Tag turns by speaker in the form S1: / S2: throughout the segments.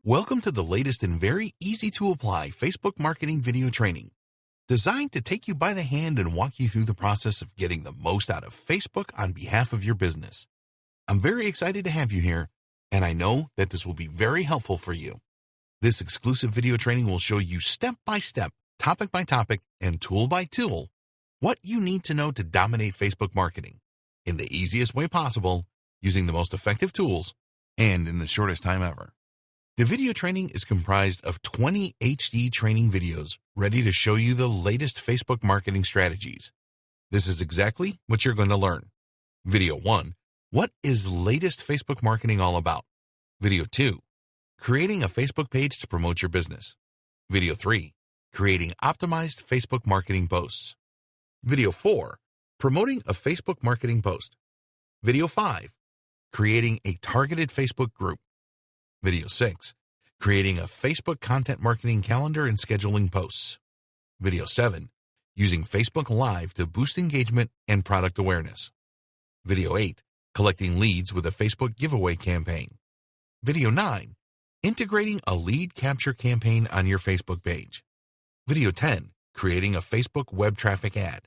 S1: Welcome to the latest and very easy to apply Facebook marketing video training, designed to take you by the hand and walk you through the process of getting the most out of Facebook on behalf of your business. I'm very excited to have you here, and I know that this will be very helpful for you. This exclusive video training will show you step by step, topic by topic, and tool by tool, what you need to know to dominate Facebook marketing in the easiest way possible, using the most effective tools, and in the shortest time ever. The video training is comprised of 20 HD training videos ready to show you the latest Facebook marketing strategies. This is exactly what you're going to learn. Video 1, what is latest Facebook marketing all about? Video 2, creating a Facebook page to promote your business. Video 3, creating optimized Facebook marketing posts. Video 4, promoting a Facebook marketing post. Video 5, creating a targeted Facebook group. Video 6, creating a Facebook content marketing calendar and scheduling posts. Video 7, using Facebook Live to boost engagement and product awareness. Video 8, collecting leads with a Facebook giveaway campaign. Video 9, integrating a lead capture campaign on your Facebook page. Video 10, creating a Facebook web traffic ad.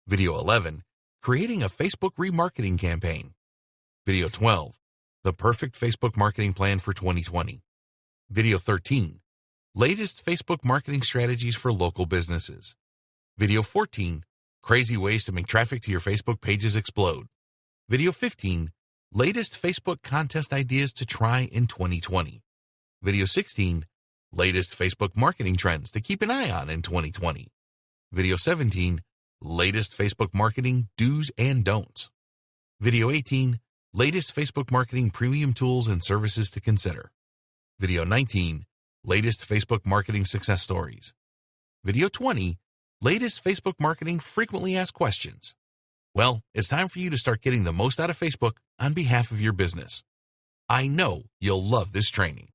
S1: Video 11, creating a Facebook remarketing campaign. Video 12, the perfect Facebook marketing plan for 2020. Video 13, latest Facebook marketing strategies for local businesses. Video 14, crazy ways to make traffic to your Facebook pages explode. Video 15, latest Facebook contest ideas to try in 2020. Video 16, latest Facebook marketing trends to keep an eye on in 2020. Video 17, latest Facebook marketing do's and don'ts. Video 18, latest Facebook marketing premium tools and services to consider. Video 19, latest Facebook marketing success stories. Video 20, latest Facebook marketing frequently asked questions. Well, it's time for you to start getting the most out of Facebook on behalf of your business. I know you'll love this training.